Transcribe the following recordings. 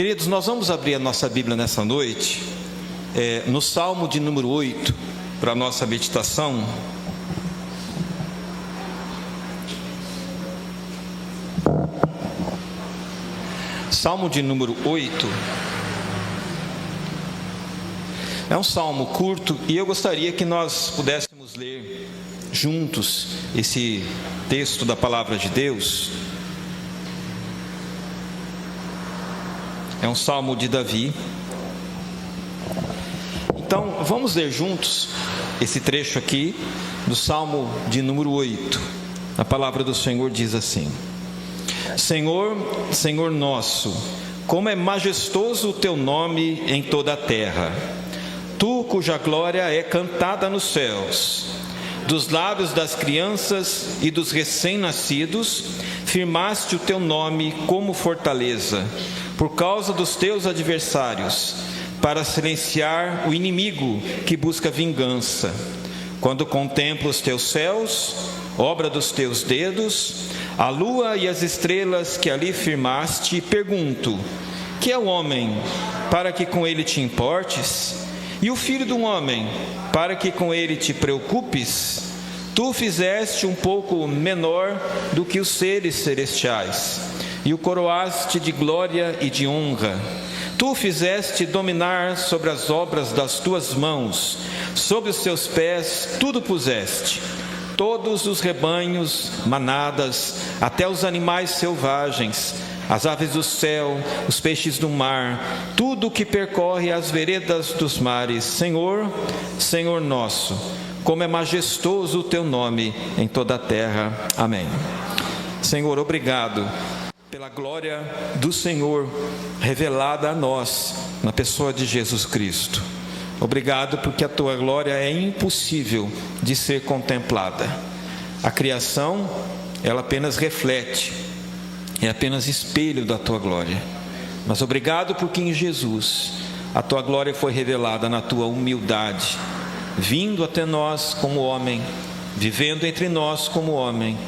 Queridos, nós vamos abrir a nossa Bíblia nessa noite, no Salmo de número 8, para a nossa meditação. Salmo de número 8. É um salmo curto e eu gostaria que nós pudéssemos ler juntos esse texto da palavra de Deus. É um salmo de Davi. Então, vamos ler juntos esse trecho aqui do salmo de número 8. A palavra do Senhor diz assim: Senhor, Senhor nosso, como é majestoso o teu nome em toda a terra. Tu, cuja glória é cantada nos céus. Dos lábios das crianças e dos recém-nascidos, firmaste o teu nome como fortaleza, por causa dos teus adversários, para silenciar o inimigo que busca vingança. Quando contemplo os teus céus, obra dos teus dedos, a lua e as estrelas que ali firmaste, pergunto: que é o homem, para que com ele te importes? E o filho do homem, para que com ele te preocupes? Tu fizeste um pouco menor do que os seres celestiais, e o coroaste de glória e de honra. Tu fizeste dominar sobre as obras das tuas mãos, sobre os seus pés tudo puseste. Todos os rebanhos, manadas, até os animais selvagens, as aves do céu, os peixes do mar, tudo o que percorre as veredas dos mares. Senhor, Senhor nosso, como é majestoso o teu nome em toda a terra. Amém. Senhor, obrigado pela glória do Senhor revelada a nós na pessoa de Jesus Cristo. Obrigado porque a tua glória é impossível de ser contemplada. A criação, ela apenas reflete, é apenas espelho da tua glória. Mas obrigado porque em Jesus a tua glória foi revelada na tua humildade, vindo até nós como homem, vivendo entre nós como homem,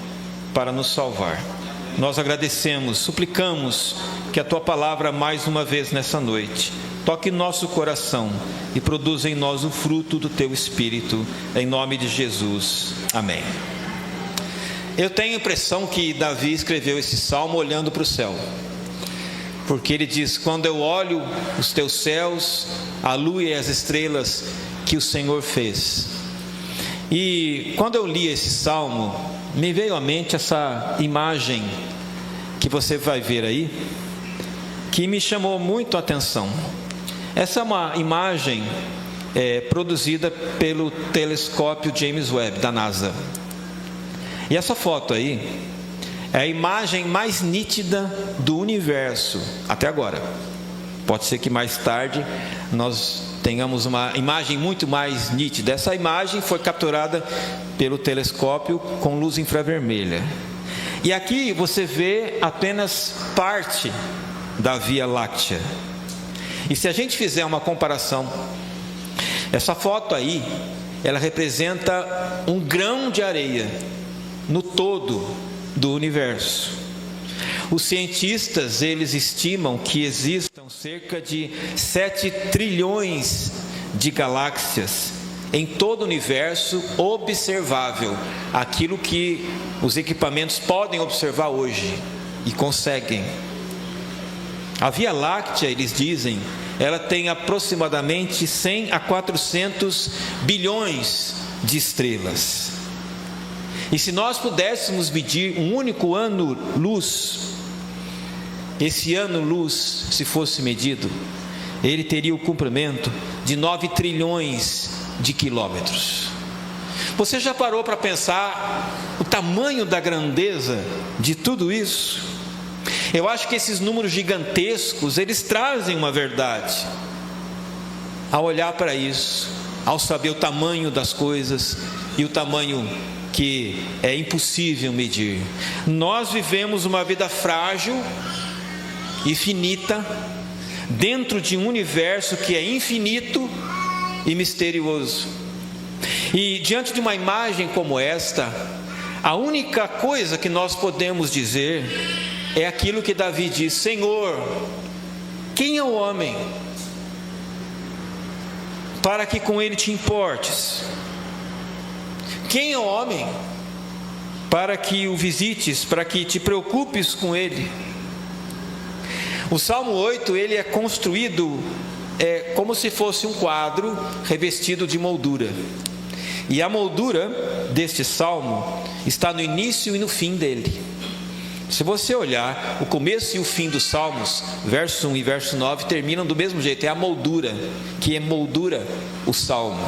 para nos salvar. Nós agradecemos, suplicamos que a tua palavra mais uma vez nessa noite toque nosso coração e produza em nós o fruto do teu Espírito, em nome de Jesus. Amém. Eu tenho a impressão que Davi escreveu esse salmo olhando para o céu, porque ele diz: quando eu olho os teus céus, a lua e as estrelas que o Senhor fez. E quando eu li esse salmo, me veio à mente essa imagem que você vai ver aí, que me chamou muito a atenção. Essa é uma imagem produzida pelo telescópio James Webb, da NASA. E essa foto aí é a imagem mais nítida do universo até agora. Pode ser que mais tarde nós tenhamos uma imagem muito mais nítida. Essa imagem foi capturada pelo telescópio com luz infravermelha. E aqui você vê apenas parte da Via Láctea. E se a gente fizer uma comparação, essa foto aí, ela representa um grão de areia no todo do universo. Os cientistas, eles estimam que existam cerca de 7 trilhões de galáxias em todo o universo observável, aquilo que os equipamentos podem observar hoje e conseguem. A Via Láctea, eles dizem, ela tem aproximadamente 100 a 400 bilhões de estrelas. E se nós pudéssemos medir um único ano-luz, esse ano-luz, se fosse medido, ele teria o comprimento de 9 trilhões de quilômetros. Você já parou para pensar o tamanho da grandeza de tudo isso? Eu acho que esses números gigantescos, eles trazem uma verdade. Ao olhar para isso, ao saber o tamanho das coisas e o tamanho que é impossível medir. Nós vivemos uma vida frágil e finita dentro de um universo que é infinito e misterioso. E diante de uma imagem como esta, a única coisa que nós podemos dizer é aquilo que Davi diz: Senhor, Quem é o homem para que com ele te importes? Quem é o homem para que o visites, para que te preocupes com ele? O Salmo 8, ele é construído como se fosse um quadro revestido de moldura. E a moldura deste salmo está no início e no fim dele. Se você olhar, o começo e o fim dos salmos, verso 1 e verso 9, terminam do mesmo jeito. É a moldura que emoldura o salmo.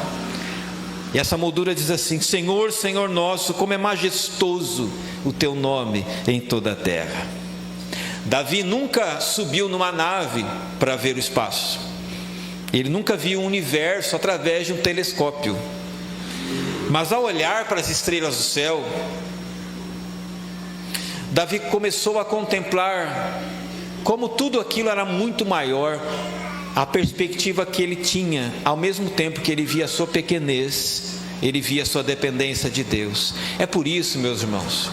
E essa moldura diz assim: Senhor, Senhor nosso, como é majestoso o teu nome em toda a terra. Davi nunca subiu numa nave para ver o espaço. Ele nunca viu o universo através de um telescópio. Mas ao olhar para as estrelas do céu, Davi começou a contemplar como tudo aquilo era muito maior, a perspectiva que ele tinha, ao mesmo tempo que ele via a sua pequenez, ele via a sua dependência de Deus. É por isso, meus irmãos,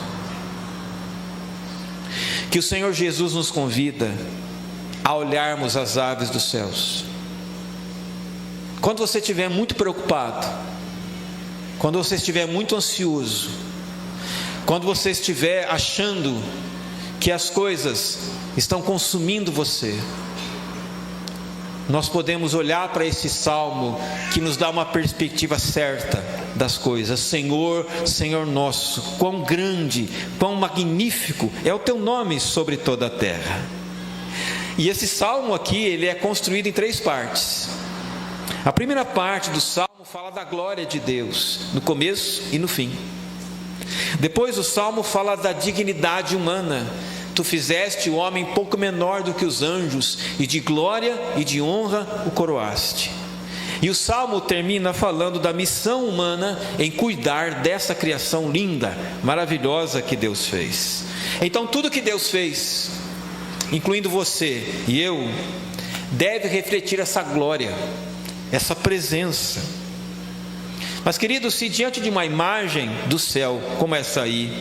que o Senhor Jesus nos convida a olharmos as aves dos céus. Quando você estiver muito preocupado, quando você estiver muito ansioso, quando você estiver achando que as coisas estão consumindo você, nós podemos olhar para esse salmo que nos dá uma perspectiva certa das coisas. Senhor, Senhor nosso, quão grande, quão magnífico é o teu nome sobre toda a terra. E esse salmo aqui, ele é construído em 3 partes. A primeira parte do salmo fala da glória de Deus, no começo e no fim. Depois o salmo fala da dignidade humana. Tu fizeste o homem pouco menor do que os anjos, e de glória e de honra o coroaste. E o salmo termina falando da missão humana em cuidar dessa criação linda, maravilhosa que Deus fez. Então tudo que Deus fez, incluindo você e eu, deve refletir essa glória, essa presença. Mas queridos, se diante de uma imagem do céu como essa aí,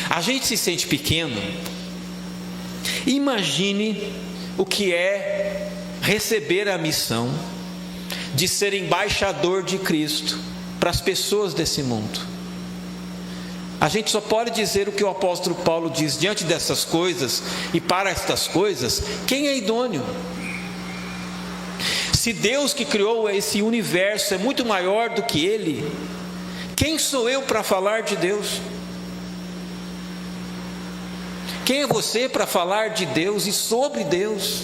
a gente se sente pequeno, imagine o que é receber a missão de ser embaixador de Cristo para as pessoas desse mundo. A gente só pode dizer o que o apóstolo Paulo diz: diante dessas coisas e para estas coisas, quem é idôneo? Se Deus que criou esse universo é muito maior do que Ele, quem sou eu para falar de Deus? Quem é você para falar de Deus e sobre Deus?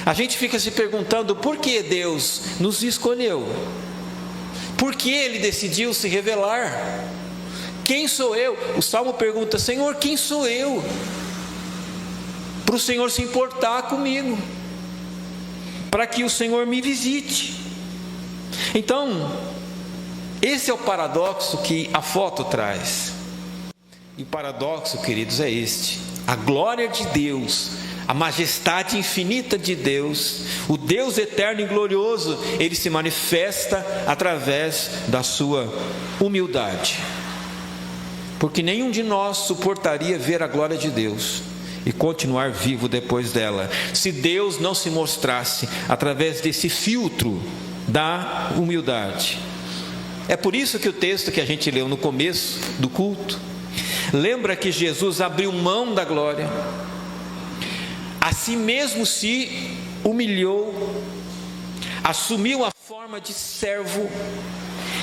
A gente fica se perguntando por que Deus nos escolheu, por que Ele decidiu se revelar. Quem sou eu? O Salmo pergunta: Senhor, quem sou eu para o Senhor se importar comigo, para que o Senhor me visite? Então, esse é o paradoxo que a foto traz. E o paradoxo, queridos, é este: a glória de Deus, a majestade infinita de Deus, o Deus eterno e glorioso, Ele se manifesta através da sua humildade. Porque nenhum de nós suportaria ver a glória de Deus e continuar vivo depois dela, se Deus não se mostrasse através desse filtro da humildade. É por isso que o texto que a gente leu no começo do culto lembra que Jesus abriu mão da glória, a si mesmo se humilhou, assumiu a forma de servo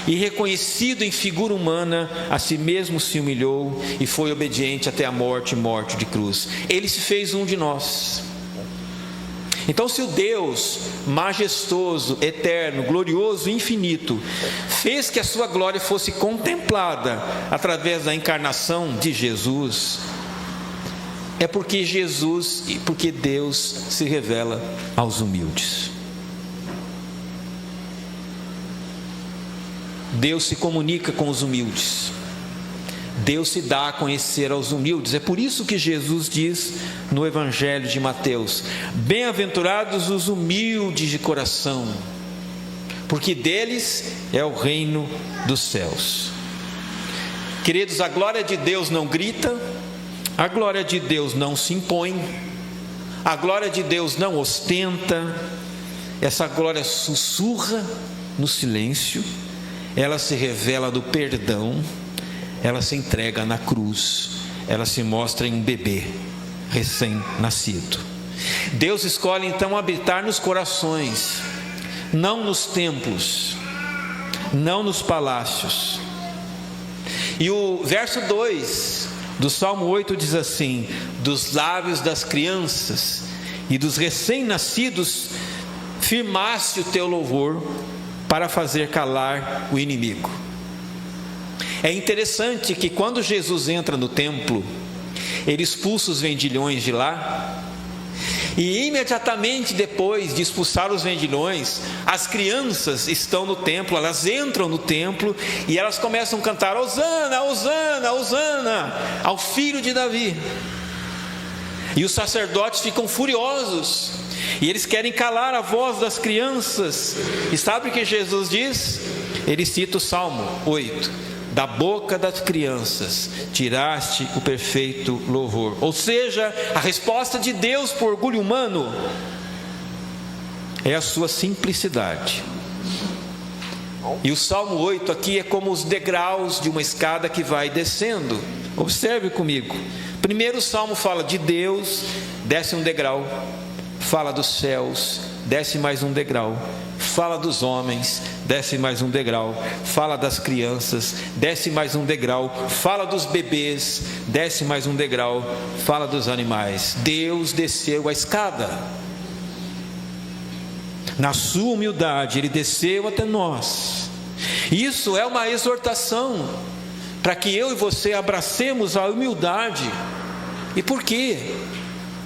e, reconhecido em figura humana, a si mesmo se humilhou e foi obediente até a morte de cruz. Ele se fez um de nós. Então, se o Deus majestoso, eterno, glorioso, infinito fez que a sua glória fosse contemplada através da encarnação de Jesus, é porque Deus se revela aos humildes. Deus se comunica com os humildes. Deus se dá a conhecer aos humildes. É por isso que Jesus diz no Evangelho de Mateus: bem-aventurados os humildes de coração, porque deles é o reino dos céus. Queridos, a glória de Deus não grita, a glória de Deus não se impõe, A glória de Deus não ostenta, essa glória sussurra no silêncio, ela se revela no perdão, ela se entrega na cruz, ela se mostra em um bebê recém-nascido. Deus escolhe então habitar nos corações, não nos templos, não nos palácios. E o verso 2 do Salmo 8 diz assim: dos lábios das crianças e dos recém-nascidos firmaste o teu louvor para fazer calar o inimigo. É interessante que quando Jesus entra no templo, ele expulsa os vendilhões de lá, e imediatamente depois de expulsar os vendilhões, as crianças estão no templo, elas entram no templo e elas começam a cantar: Hosana, Hosana, Hosana ao filho de Davi. E os sacerdotes ficam furiosos, e eles querem calar a voz das crianças. E sabe o que Jesus diz? Ele cita o Salmo 8: da boca das crianças tiraste o perfeito louvor. Ou seja, a resposta de Deus para o orgulho humano é a sua simplicidade. E o Salmo 8 aqui é como os degraus de uma escada que vai descendo. Observe comigo. Primeiro o Salmo fala de Deus, desce um degrau. Fala dos céus, desce mais um degrau. Fala dos homens, desce mais um degrau. Fala das crianças, desce mais um degrau. Fala dos bebês, desce mais um degrau. Fala dos animais. Deus desceu a escada. Na sua humildade, Ele desceu até nós. Isso é uma exortação para que eu e você abracemos a humildade. E por quê?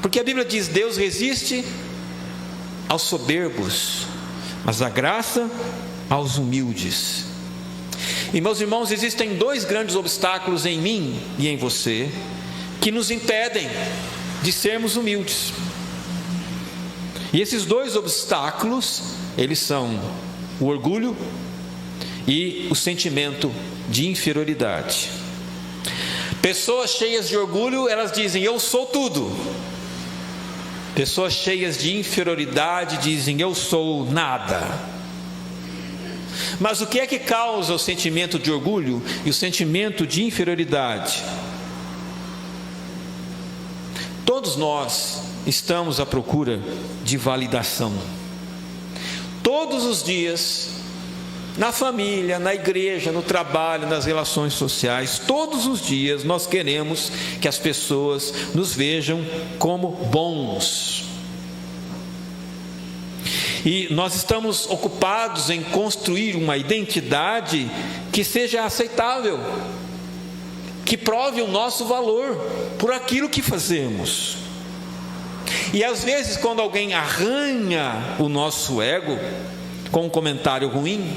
Porque a Bíblia diz: Deus resiste aos soberbos, mas a graça aos humildes. E meus irmãos, existem dois grandes obstáculos em mim e em você que nos impedem de sermos humildes. E esses dois obstáculos, eles são o orgulho e o sentimento de inferioridade. Pessoas cheias de orgulho, elas dizem: eu sou tudo. Pessoas cheias de inferioridade dizem: eu sou nada. Mas o que é que causa o sentimento de orgulho e o sentimento de inferioridade? Todos nós estamos à procura de validação. Todos os dias, na família, na igreja, no trabalho, nas relações sociais, todos os dias nós queremos que as pessoas nos vejam como bons. E nós estamos ocupados em construir uma identidade que seja aceitável, que prove o nosso valor por aquilo que fazemos. E às vezes, quando alguém arranha o nosso ego com um comentário ruim,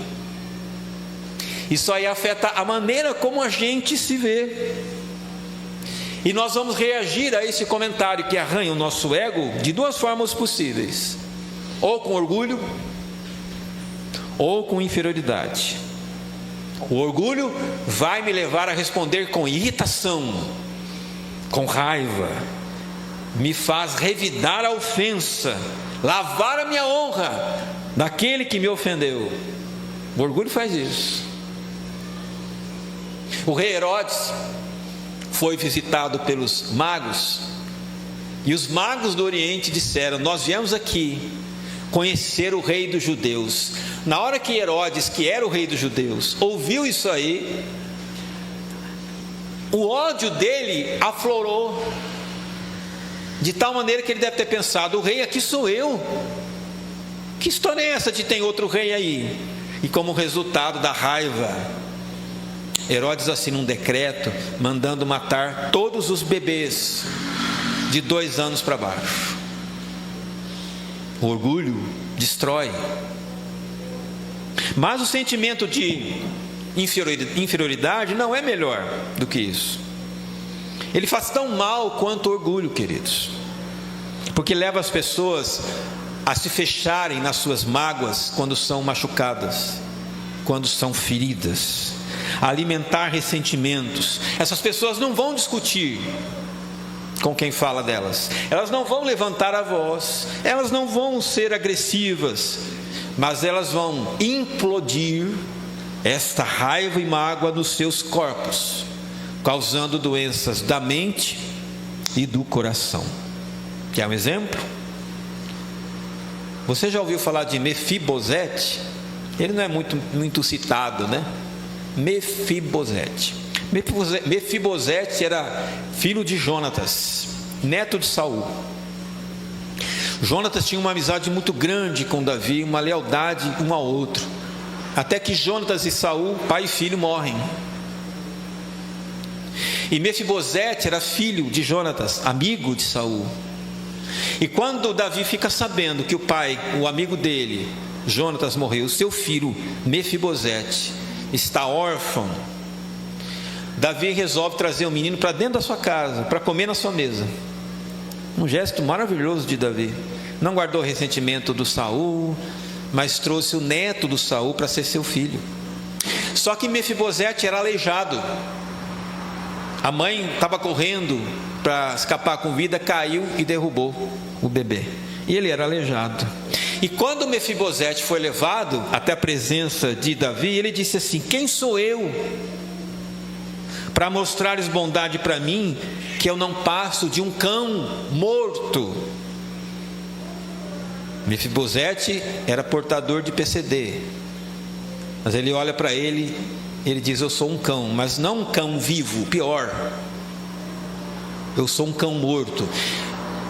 isso aí afeta a maneira como a gente se vê. E nós vamos reagir a esse comentário que arranha o nosso ego de duas formas possíveis: ou com orgulho, ou com inferioridade. O orgulho vai me levar a responder com irritação, com raiva, me faz revidar a ofensa, lavar a minha honra daquele que me ofendeu. O orgulho faz isso. O rei Herodes foi visitado pelos magos, e os magos do Oriente disseram: nós viemos aqui conhecer o rei dos judeus. Na hora que Herodes, que era o rei dos judeus, ouviu isso aí, o ódio dele aflorou, de tal maneira que ele deve ter pensado: o rei aqui sou eu, que história é essa de tem outro rei aí? E como resultado da raiva, Herodes assina um decreto mandando matar todos os bebês de 2 anos para baixo. O orgulho destrói. Mas o sentimento de inferioridade não é melhor do que isso. Ele faz tão mal quanto o orgulho, queridos, porque leva as pessoas a se fecharem nas suas mágoas quando são machucadas, quando são feridas, a alimentar ressentimentos. Essas pessoas não vão discutir com quem fala delas. Elas não vão levantar a voz, elas não vão ser agressivas, mas elas vão implodir esta raiva e mágoa nos seus corpos, causando doenças da mente e do coração. Quer um exemplo? Você já ouviu falar de Mefibosete? Ele não é muito citado, né? Mefibosete. Mefibosete era filho de Jonatas, neto de Saul. Jonatas tinha uma amizade muito grande com Davi, uma lealdade um ao outro, até que Jonatas e Saul, pai e filho, morrem. E Mefibosete era filho de Jonatas, amigo de Saul. E quando Davi fica sabendo que o pai, o amigo dele, Jonatas, morreu, seu filho Mefibosete está órfão, Davi resolve trazer o menino para dentro da sua casa, para comer na sua mesa. Um gesto maravilhoso de Davi. Não guardou ressentimento do Saul, mas trouxe o neto do Saul para ser seu filho. Só que Mefibosete era aleijado. A mãe estava correndo para escapar com vida, caiu e derrubou o bebê. E ele era aleijado. E quando Mefibosete foi levado até a presença de Davi, ele disse assim: quem sou eu para mostrares bondade para mim, que eu não passo de um cão morto? Mefibosete era portador de PCD, mas ele olha para ele, ele diz: eu sou um cão, mas não um cão vivo, pior, eu sou um cão morto.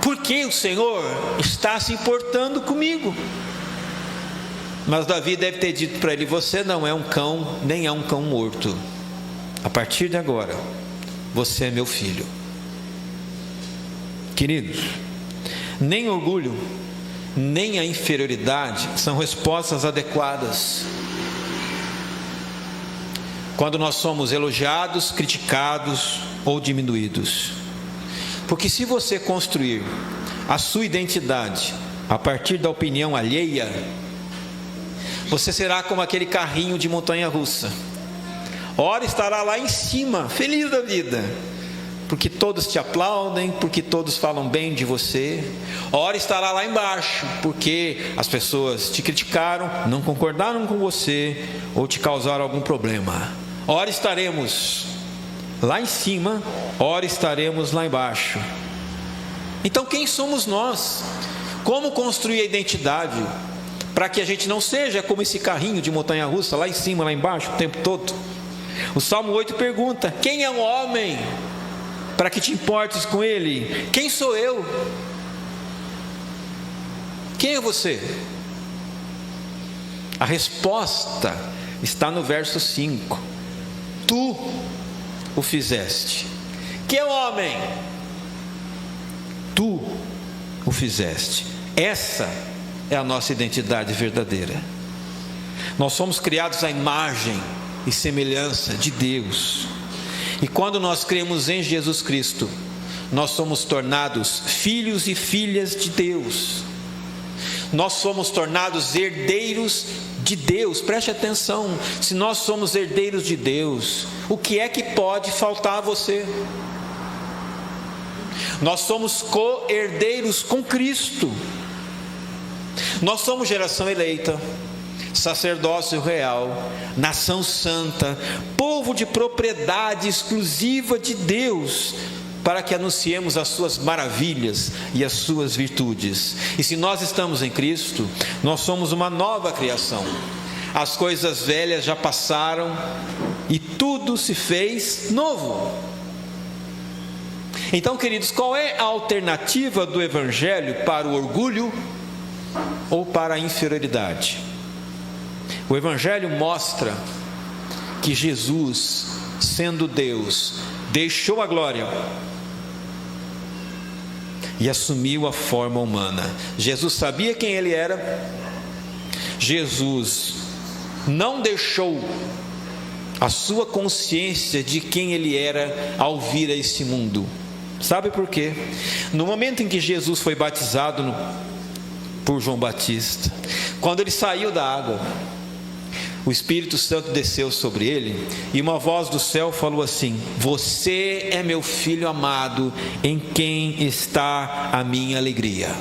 Porque o Senhor está se importando comigo. Mas Davi deve ter dito para ele: você não é um cão, nem é um cão morto. A partir de agora, você é meu filho. Queridos, nem orgulho, nem a inferioridade são respostas adequadas quando nós somos elogiados, criticados ou diminuídos. Porque se você construir a sua identidade a partir da opinião alheia, você será como aquele carrinho de montanha-russa. Ora estará lá em cima, feliz da vida, porque todos te aplaudem, porque todos falam bem de você. Ora estará lá embaixo, porque as pessoas te criticaram, não concordaram com você ou te causaram algum problema. Ora estaremos lá em cima, ora estaremos lá embaixo. Então quem somos nós? Como construir a identidade para que a gente não seja como esse carrinho de montanha-russa, lá em cima, lá embaixo, o tempo todo? O Salmo 8 pergunta: quem é um homem para que te importes com ele? Quem sou eu? Quem é você? A resposta está no verso 5. Tu o fizeste. Que é o homem? Tu o fizeste. Essa é a nossa identidade verdadeira. Nós somos criados à imagem e semelhança de Deus. E quando nós cremos em Jesus Cristo, nós somos tornados filhos e filhas de Deus. Nós somos tornados herdeiros de Deus. Preste atenção, se nós somos herdeiros de Deus, o que é que pode faltar a você? Nós somos co-herdeiros com Cristo. Nós somos geração eleita, sacerdócio real, nação santa, povo de propriedade exclusiva de Deus, para que anunciemos as suas maravilhas e as suas virtudes. E se nós estamos em Cristo, nós somos uma nova criação. As coisas velhas já passaram e tudo se fez novo. Então, queridos, qual é a alternativa do Evangelho para o orgulho ou para a inferioridade? O Evangelho mostra que Jesus, sendo Deus, deixou a glória e assumiu a forma humana. Jesus sabia quem ele era. Jesus não deixou a sua consciência de quem ele era ao vir a esse mundo. Sabe por quê? No momento em que Jesus foi batizado por João Batista, quando ele saiu da água, o Espírito Santo desceu sobre ele, e uma voz do céu falou assim: você é meu filho amado, em quem está a minha alegria.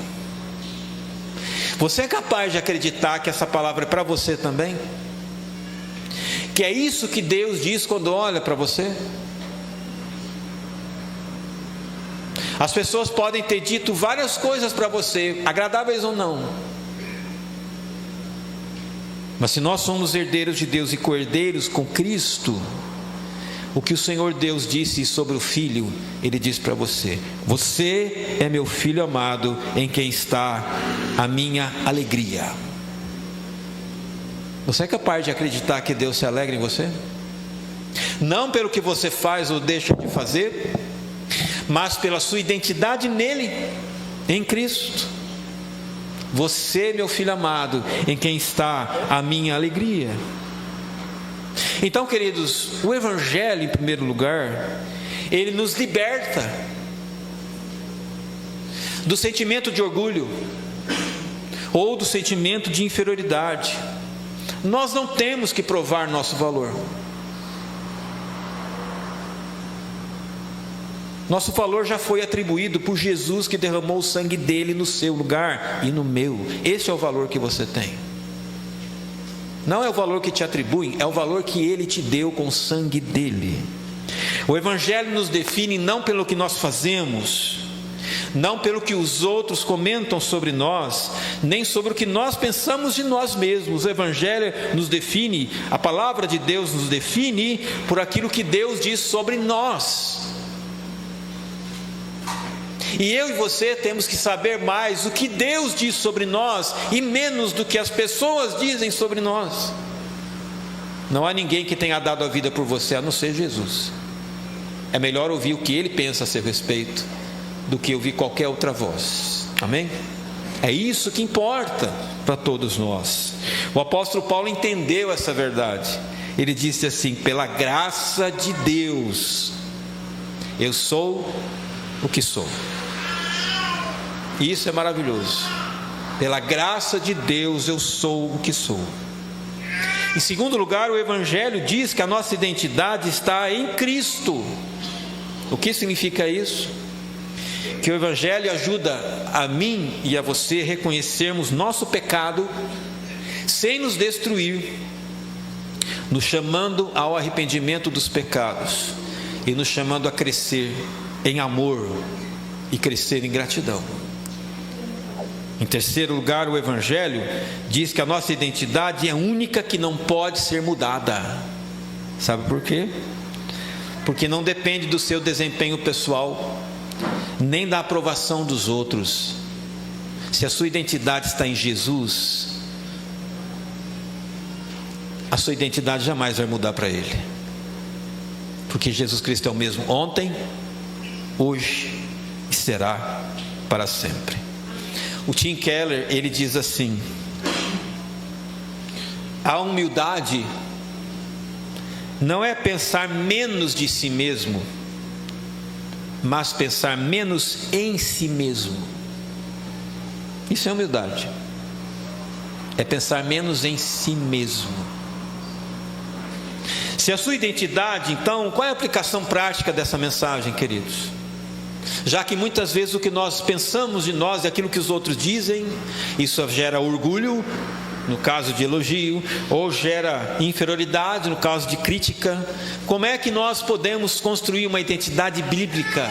Você é capaz de acreditar que essa palavra é para você também? Que é isso que Deus diz quando olha para você? As pessoas podem ter dito várias coisas para você, agradáveis ou não, mas se nós somos herdeiros de Deus e co-herdeiros com Cristo, o que o Senhor Deus disse sobre o Filho, Ele diz para você: você é meu Filho amado, em quem está a minha alegria. Você é capaz de acreditar que Deus se alegra em você? Não pelo que você faz ou deixa de fazer, mas pela sua identidade nele, em Cristo. Você, meu filho amado, em quem está a minha alegria. Então, queridos, o Evangelho, em primeiro lugar, ele nos liberta do sentimento de orgulho ou do sentimento de inferioridade. Nós não temos que provar nosso valor. Nosso valor já foi atribuído por Jesus, que derramou o sangue dele no seu lugar e no meu. Esse é o valor que você tem. Não é o valor que te atribuem, é o valor que ele te deu com o sangue dele. O Evangelho nos define não pelo que nós fazemos, não pelo que os outros comentam sobre nós, nem sobre o que nós pensamos de nós mesmos. O Evangelho nos define, a palavra de Deus nos define por aquilo que Deus diz sobre nós. E eu e você temos que saber mais o que Deus diz sobre nós e menos do que as pessoas dizem sobre nós. Não há ninguém que tenha dado a vida por você a não ser Jesus. É melhor ouvir o que Ele pensa a seu respeito do que ouvir qualquer outra voz. Amém? É isso que importa para todos nós. O apóstolo Paulo entendeu essa verdade. Ele disse assim: pela graça de Deus eu sou o que sou. E isso é maravilhoso. Pela graça de Deus eu sou o que sou. Em segundo lugar, o Evangelho diz que a nossa identidade está em Cristo. O que significa isso? Que o Evangelho ajuda a mim e a você reconhecermos nosso pecado sem nos destruir, nos chamando ao arrependimento dos pecados e nos chamando a crescer em amor e crescer em gratidão. Em terceiro lugar, o Evangelho diz que a nossa identidade é única, que não pode ser mudada. Sabe por quê? Porque não depende do seu desempenho pessoal, nem da aprovação dos outros. Se a sua identidade está em Jesus, a sua identidade jamais vai mudar para Ele, porque Jesus Cristo é o mesmo ontem, hoje e será para sempre. O Tim Keller, ele diz assim: a humildade não é pensar menos de si mesmo, mas pensar menos em si mesmo. Isso é humildade. É pensar menos em si mesmo. Se a sua identidade, então, qual é a aplicação prática dessa mensagem, queridos? Já que muitas vezes o que nós pensamos de nós é aquilo que os outros dizem, isso gera orgulho, no caso de elogio, ou gera inferioridade, no caso de crítica. Como é que nós podemos construir uma identidade bíblica?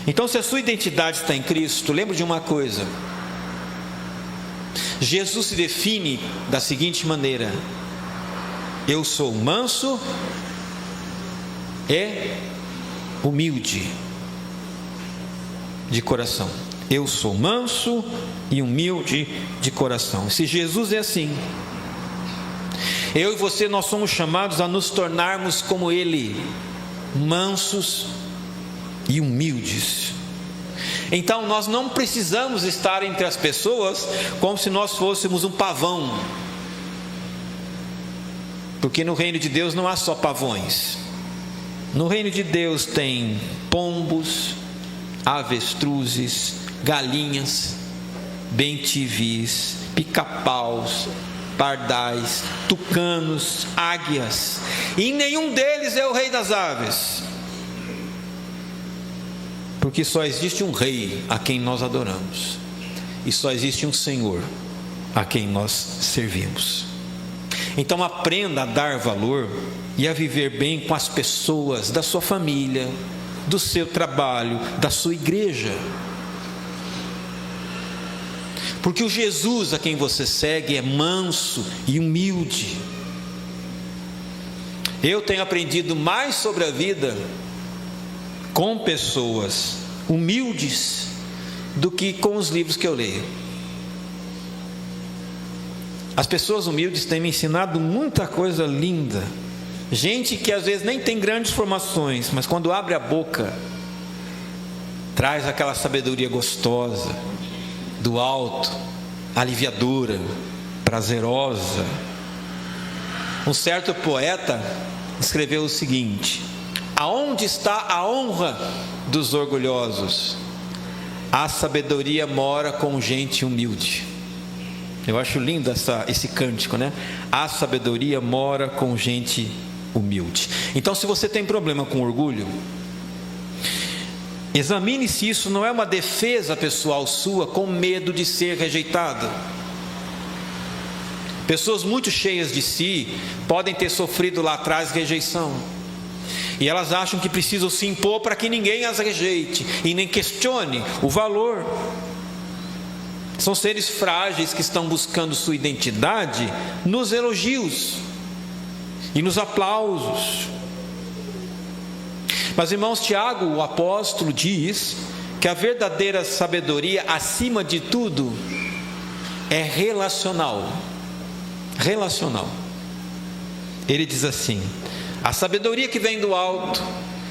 Então, se a sua identidade está em Cristo, lembre de uma coisa: Jesus se define da seguinte maneira: eu sou manso e humilde de coração. Eu sou manso e humilde de coração. Se Jesus é assim, eu e você, nós somos chamados a nos tornarmos como Ele, mansos e humildes. Então nós não precisamos estar entre as pessoas como se nós fôssemos um pavão, porque no reino de Deus não há só pavões. No reino de Deus tem pombos, avestruzes, galinhas. bem-te-vis, pica-paus, pardais, tucanos, águias, e nenhum deles é o rei das aves. Porque só existe um rei a quem nós adoramos, e só existe um Senhor a quem nós servimos. Então aprenda a dar valor e a viver bem com as pessoas da sua família, do seu trabalho, da sua igreja. Porque o Jesus a quem você segue é manso e humilde. Eu tenho aprendido mais sobre a vida com pessoas humildes do que com os livros que eu leio. As pessoas humildes têm me ensinado muita coisa linda. Gente que às vezes nem tem grandes formações, mas quando abre a boca, traz aquela sabedoria gostosa, do alto, aliviadora, prazerosa. Um certo poeta escreveu o seguinte: aonde está a honra dos orgulhosos? A sabedoria mora com gente humilde. Eu acho lindo esse cântico, né? A sabedoria mora com gente humilde. Então, se você tem problema com orgulho, examine se isso não é uma defesa pessoal sua com medo de ser rejeitado. Pessoas muito cheias de si podem ter sofrido lá atrás rejeição, e elas acham que precisam se impor para que ninguém as rejeite e nem questione o valor. São seres frágeis que estão buscando sua identidade nos elogios e nos aplausos. Mas, irmãos, Tiago, o apóstolo, diz que a verdadeira sabedoria, acima de tudo, é relacional. Relacional. Ele diz assim: a sabedoria que vem do alto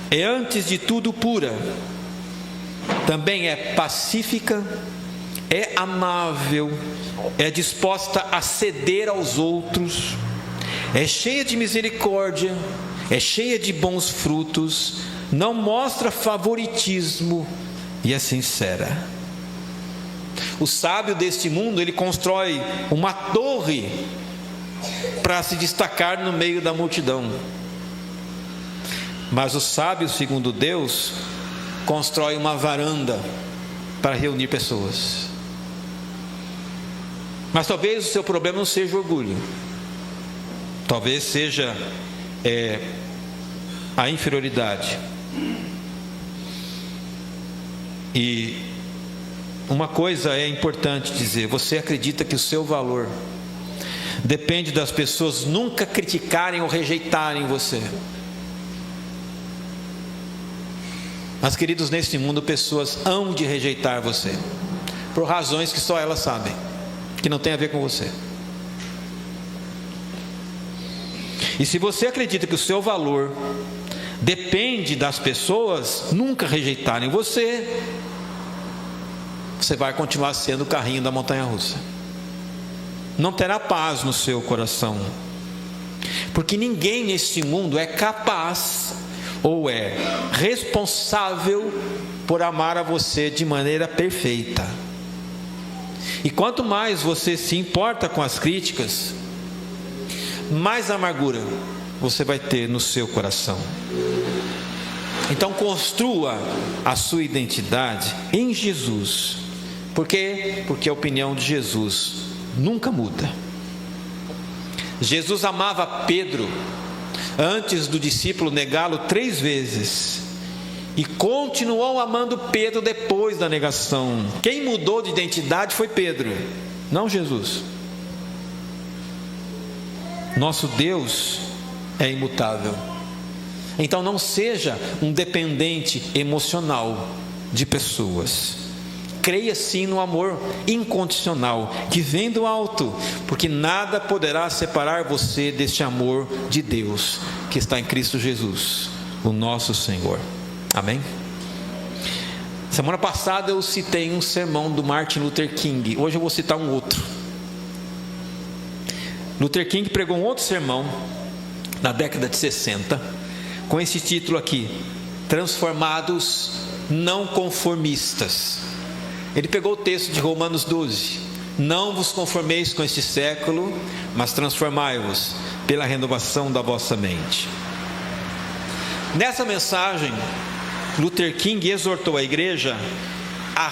é antes de tudo pura, também é pacífica, é amável, é disposta a ceder aos outros, é cheia de misericórdia, é cheia de bons frutos, não mostra favoritismo e é sincera. O sábio deste mundo, ele constrói uma torre para se destacar no meio da multidão. Mas o sábio, segundo Deus, constrói uma varanda para reunir pessoas. Mas talvez o seu problema não seja orgulho, talvez seja a inferioridade. E uma coisa é importante dizer: você acredita que o seu valor depende das pessoas nunca criticarem ou rejeitarem você. Mas, queridos, neste mundo pessoas hão de rejeitar você por razões que só elas sabem, que não tem a ver com você. E se você acredita que o seu valor depende das pessoas nunca rejeitarem você, você vai continuar sendo o carrinho da montanha-russa. Não terá paz no seu coração, porque ninguém neste mundo é capaz ou é responsável por amar a você de maneira perfeita. E quanto mais você se importa com as críticas, mais amargura você vai ter no seu coração. Então construa a sua identidade em Jesus. Por quê? Porque a opinião de Jesus nunca muda. Jesus amava Pedro antes do discípulo negá-lo 3 vezes, e continuou amando Pedro depois da negação. Quem mudou de identidade foi Pedro, não Jesus. Nosso Deus é imutável. Então não seja um dependente emocional de pessoas. Creia sim no amor incondicional que vem do alto, porque nada poderá separar você deste amor de Deus que está em Cristo Jesus, o nosso Senhor. Amém? Semana passada eu citei um sermão do Martin Luther King. Hoje eu vou citar um outro. Luther King pregou um outro sermão na década de 60 com esse título aqui: Transformados não conformistas. Ele pegou o texto de Romanos 12: não vos conformeis com este século, mas transformai-vos pela renovação da vossa mente. Nessa mensagem, Luther King exortou a igreja a